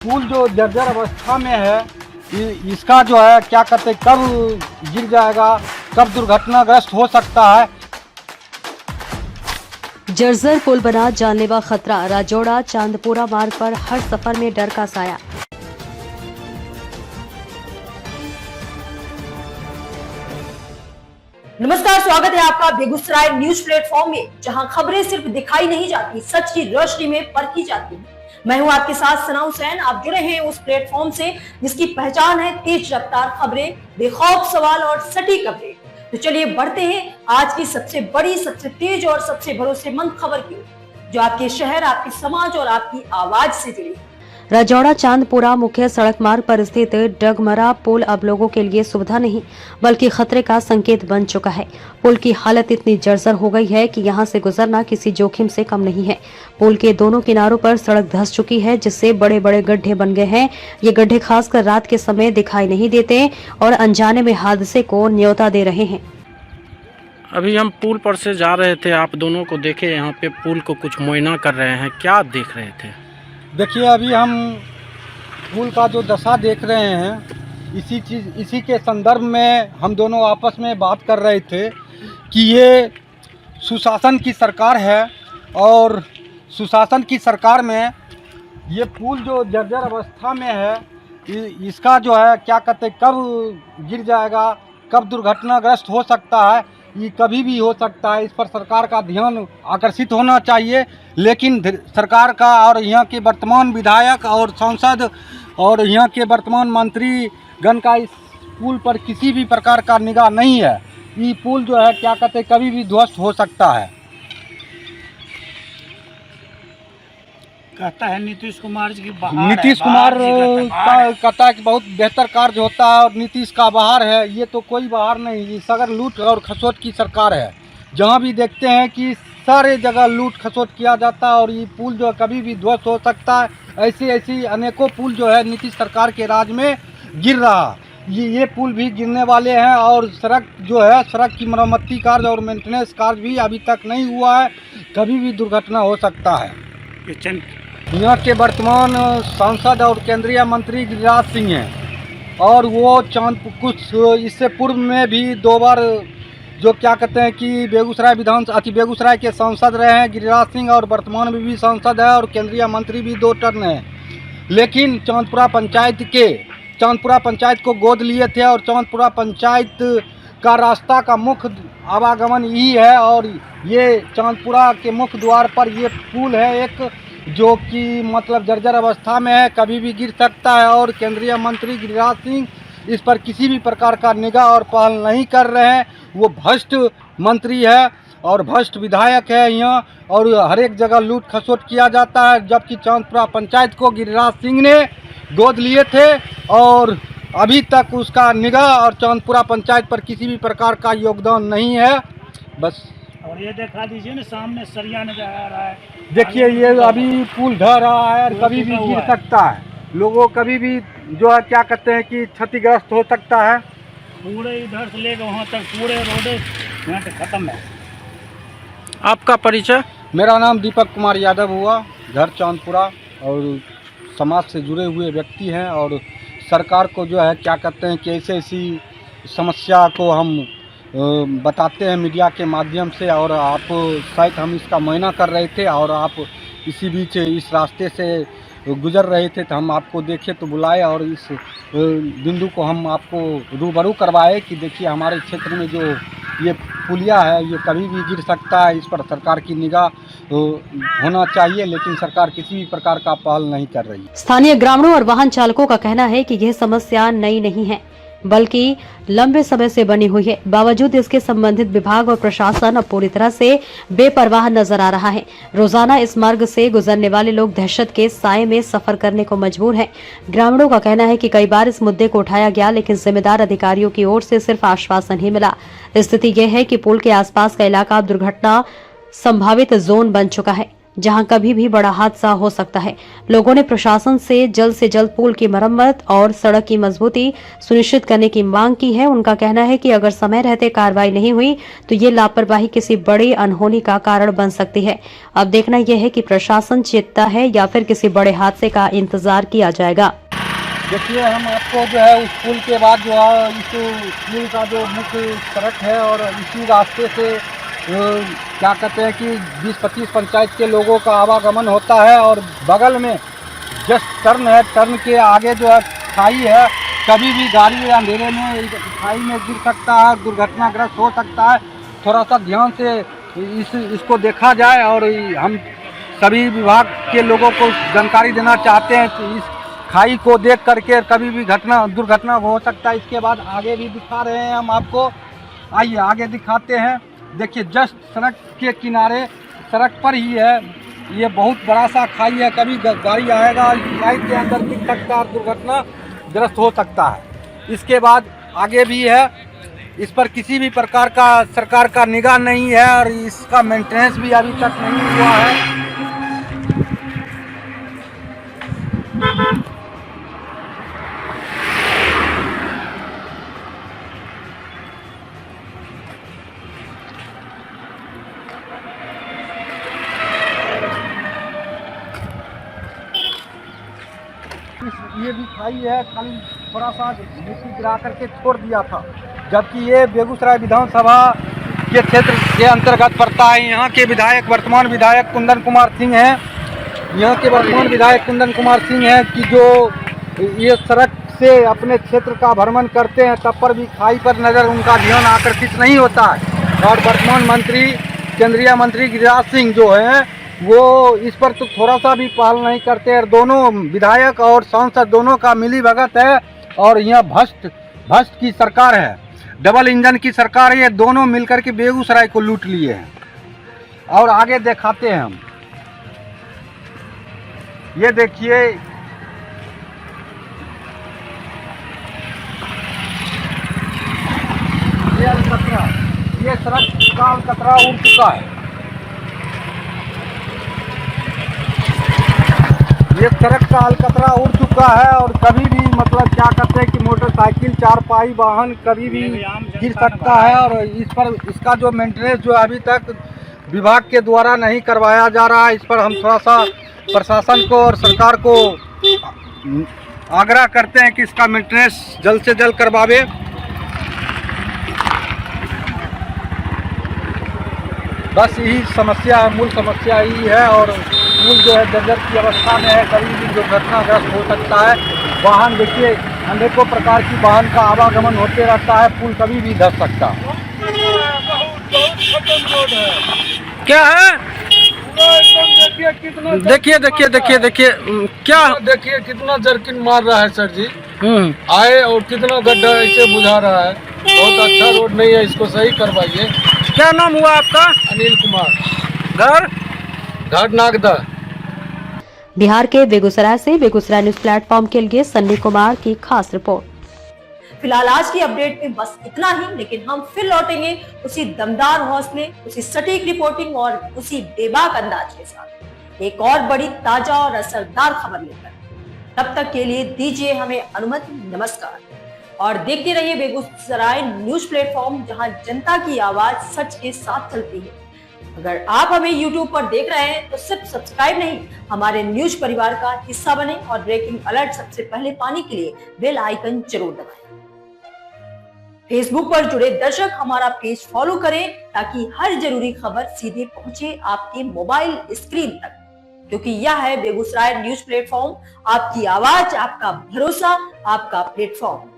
पुल जो जर्जर अवस्था में है, इसका जो है क्या कहते हैं, कब गिर जाएगा, कब दुर्घटनाग्रस्त हो सकता है। जर्जर पुल बना जानलेवा खतरा। राजौड़ा चांदपुरा मार्ग पर हर सफर में डर का साया। नमस्कार, स्वागत है आपका बेगूसराय न्यूज प्लेटफॉर्म में, जहां खबरें सिर्फ दिखाई नहीं जाती, सच की रोशनी में परखी जाती है। मैं हूं आपके साथ सना हुसैन। आप जुड़े हैं उस प्लेटफॉर्म से जिसकी पहचान है तेज रफ्तार खबरें, बेखौफ सवाल और सटीक खबरें। तो चलिए बढ़ते हैं आज की सबसे बड़ी, सबसे तेज और सबसे भरोसेमंद खबर की, जो आपके शहर, आपके समाज और आपकी आवाज से जुड़ी है। राजौड़ा चांदपुरा मुख्य सड़क मार्ग पर स्थित डगमरा पुल अब लोगों के लिए सुविधा नहीं बल्कि खतरे का संकेत बन चुका है। पुल की हालत इतनी जर्जर हो गई है कि यहां से गुजरना किसी जोखिम से कम नहीं है। पुल के दोनों किनारों पर सड़क धंस चुकी है, जिससे बड़े बड़े गड्ढे बन गए हैं। ये गड्ढे खासकर रात के समय दिखाई नहीं देते और अनजाने में हादसे को न्योता दे रहे हैं। अभी हम पुल पर से जा रहे थे, आप दोनों को देखे यहाँ पे पुल को कुछ मुआयना कर रहे हैं, क्या देख रहे थे? देखिए, अभी हम पुल का जो दशा देख रहे हैं, इसी के संदर्भ में हम दोनों आपस में बात कर रहे थे कि ये सुशासन की सरकार है और सुशासन की सरकार में ये पुल जो जर्जर अवस्था में है, इसका जो है क्या कहते हैं, कब गिर जाएगा, कब दुर्घटनाग्रस्त हो सकता है, ये कभी भी हो सकता है। इस पर सरकार का ध्यान आकर्षित होना चाहिए। लेकिन सरकार का और यहाँ के वर्तमान विधायक और सांसद और यहाँ के वर्तमान मंत्री गण का इस पुल पर किसी भी प्रकार का निगाह नहीं है। ये पुल जो है क्या कहते हैं, कभी भी ध्वस्त हो सकता है। कहता है नीतीश कुमार जी की बहार नीतीश है, कुमार बहार कहता है कि बहुत बेहतर कार्य होता है और नीतीश का बहार है। ये तो कोई बहार नहीं, ये सगर लूट और खसोट की सरकार है। जहाँ भी देखते हैं कि सारे जगह लूट खसोट किया जाता है और ये पुल जो है कभी भी ध्वस्त हो सकता है। ऐसी अनेकों पुल जो है नीतीश सरकार के राज में गिर रहा, ये पुल भी गिरने वाले हैं। और सड़क जो है, सड़क की मरम्मती कार्य और मेंटेनेंस कार्य भी अभी तक नहीं हुआ है, कभी भी दुर्घटना हो सकता है। यहाँ के वर्तमान सांसद और केंद्रीय मंत्री गिरिराज सिंह हैं और वो कुछ इससे पूर्व में भी 2 बार जो क्या कहते हैं कि बेगूसराय के सांसद रहे हैं गिरिराज सिंह, और वर्तमान में भी सांसद है और केंद्रीय मंत्री भी 2 टर्न हैं। लेकिन चांदपुरा पंचायत को गोद लिए थे और चांदपुरा पंचायत का रास्ता का मुख्य आवागमन यही है। और ये चांदपुरा के मुख्य द्वार पर ये पुल है एक, जो कि मतलब जर्जर अवस्था में है, कभी भी गिर सकता है। और केंद्रीय मंत्री गिरिराज सिंह इस पर किसी भी प्रकार का निगाह और पहल नहीं कर रहे हैं। वो भ्रष्ट मंत्री है और भ्रष्ट विधायक है यहाँ, और हर एक जगह लूट खसोट किया जाता है। जबकि चांदपुरा पंचायत को गिरिराज सिंह ने गोद लिए थे और अभी तक उसका निगाह और चांदपुरा पंचायत पर किसी भी प्रकार का योगदान नहीं है। बस। और ये देखा दीजिए ना, सामने सरिया नजर आ रहा है। देखिए, ये अभी पुल ढह रहा है और कभी भी गिर सकता है। लोगों कभी भी जो है क्या कहते हैं कि क्षतिग्रस्त हो सकता है। पूरे इधर से लेकर वहाँ तक पूरे रोड यहाँ से खत्म है। आपका परिचय? मेरा नाम दीपक कुमार यादव हुआ, घर चांदपुरा, और समाज से जुड़े हुए व्यक्ति हैं। और सरकार को जो है क्या कहते हैं कि ऐसी समस्या को हम बताते हैं मीडिया के माध्यम से। और आप शायद हम इसका मुआयना कर रहे थे और आप इसी बीच इस रास्ते से गुजर रहे थे, तो हम आपको देखे तो बुलाए और इस बिंदु को हम आपको रूबरू करवाए कि देखिए हमारे क्षेत्र में जो ये पुलिया है ये कभी भी गिर सकता है। इस पर सरकार की निगाह होना चाहिए, लेकिन सरकार किसी भी प्रकार का पहल नहीं कर रही। स्थानीय ग्रामीणों और वाहन चालकों का कहना है कि यह समस्या नई नहीं है बल्कि लंबे समय से बनी हुई है। बावजूद इसके संबंधित विभाग और प्रशासन अब पूरी तरह से बेपरवाह नजर आ रहा है। रोजाना इस मार्ग से गुजरने वाले लोग दहशत के साए में सफर करने को मजबूर हैं। ग्रामीणों का कहना है कि कई बार इस मुद्दे को उठाया गया, लेकिन जिम्मेदार अधिकारियों की ओर से सिर्फ आश्वासन ही मिला। स्थिति यह है कि पुल के आसपास का इलाका अब दुर्घटना संभावित जोन बन चुका है। जहां कभी भी बड़ा हादसा हो सकता है। लोगों ने प्रशासन से जल्द पुल की मरम्मत और सड़क की मजबूती सुनिश्चित करने की मांग की है। उनका कहना है कि अगर समय रहते कार्रवाई नहीं हुई तो ये लापरवाही किसी बड़ी अनहोनी का कारण बन सकती है। अब देखना यह है कि प्रशासन चेतता है या फिर किसी बड़े हादसे का इंतजार किया जाएगा। देखिए, हम आपको जो है उस पुल के बाद जो है इस पुल का जो मुख्य सड़क है और इसी रास्ते से क्या कहते हैं कि 20-25 पंचायत के लोगों का आवागमन होता है और बगल में जस्ट टर्न है, टर्न के आगे जो है खाई है। कभी भी गाड़ी अंधेरे में खाई में गिर सकता है, दुर्घटनाग्रस्त हो सकता है। थोड़ा सा ध्यान से इसको देखा जाए और हम सभी विभाग के लोगों को जानकारी देना चाहते हैं कि इस खाई को देख करके कभी भी दुर्घटना हो सकता है। इसके बाद आगे भी दिखा रहे हैं हम आपको, आइए आगे दिखाते हैं। देखिए, जस्ट सड़क के किनारे सड़क पर ही है, ये बहुत बड़ा सा खाई है। कभी गाड़ी आएगा खाई के अंदर गिर सकता है, दुर्घटनाग्रस्त हो सकता है। इसके बाद आगे भी है, इस पर किसी भी प्रकार का सरकार का निगाह नहीं है और इसका मेंटेनेंस भी अभी तक नहीं हुआ है। ये भी खाई है, खाली थोड़ा सा मिट्टी गिरा करके छोड़ दिया था, जबकि ये बेगूसराय विधानसभा के क्षेत्र के अंतर्गत पड़ता है। यहाँ के विधायक वर्तमान विधायक कुंदन कुमार सिंह हैं। यहाँ के वर्तमान विधायक कुंदन कुमार सिंह हैं कि जो ये सड़क से अपने क्षेत्र का भ्रमण करते हैं तब पर भी खाई पर नज़र उनका ध्यान आकर्षित नहीं होता है। और वर्तमान मंत्री केंद्रीय मंत्री गिरिराज सिंह जो हैं वो इस पर तो थोड़ा सा भी पहल नहीं करते हैं। दोनों विधायक और सांसद दोनों का मिली भगत है और यहाँ भ्रष्ट की सरकार है, डबल इंजन की सरकार है। ये दोनों मिलकर के बेगूसराय को लूट लिए हैं। और आगे दिखाते हैं हम, ये देखिए ये अलकतरा, ये सड़क का अलकतरा उड़ चुका है। ये सड़क का अलकतरा उड़ चुका है और कभी भी मतलब क्या कहते हैं कि मोटरसाइकिल चारपाई वाहन कभी भी गिर सकता है। और इस पर इसका जो मेंटेनेंस जो अभी तक विभाग के द्वारा नहीं करवाया जा रहा है, इस पर हम थोड़ा सा प्रशासन को और सरकार को आग्रह करते हैं कि इसका मेंटेनेंस जल्द से जल्द करवावे। बस यही समस्या है, मूल समस्या यही है। और पुल जो है जर्जर की अवस्था में है, कभी भी दुर्घटनाग्रस्त हो सकता है। वाहन देखिए, अनेकों प्रकार की वाहन का आवागमन होते रहता है, पुल कभी भी धस सकता है। क्या है? देखिए कितना देखिए क्या देखिए कितना जर्किन मार रहा है सर जी। आए और कितना गड्ढा ऐसे बुझा रहा है। बहुत अच्छा रोड नहीं है, इसको सही करवाइए। क्या नाम हुआ आपका? अनिल कुमार, घर नागदा। बिहार के बेगूसराय से बेगूसराय न्यूज प्लेटफॉर्म के लिए सन्नी कुमार की खास रिपोर्ट। फिलहाल आज की अपडेट में बस इतना ही, लेकिन हम फिर लौटेंगे उसी दमदार हौसले, उसी सटीक रिपोर्टिंग और उसी बेबाक अंदाज के साथ एक और बड़ी ताजा और असरदार खबर लेकर। तब तक के लिए दीजिए हमें अनुमति। नमस्कार और देखते रहिए बेगूसराय न्यूज प्लेटफॉर्म, जहां जनता की आवाज सच के साथ चलती है। अगर आप हमें YouTube पर देख रहे हैं तो सिर्फ सब्सक्राइब नहीं, हमारे न्यूज परिवार का हिस्सा बने और ब्रेकिंग अलर्ट सबसे पहले पाने के लिए बेल आइकन जरूर दबाएं। फेसबुक पर जुड़े दर्शक हमारा पेज फॉलो करें ताकि हर जरूरी खबर सीधे पहुंचे आपके मोबाइल स्क्रीन तक, क्योंकि यह है बेगूसराय न्यूज प्लेटफॉर्म, आपकी आवाज, आपका भरोसा, आपका प्लेटफॉर्म।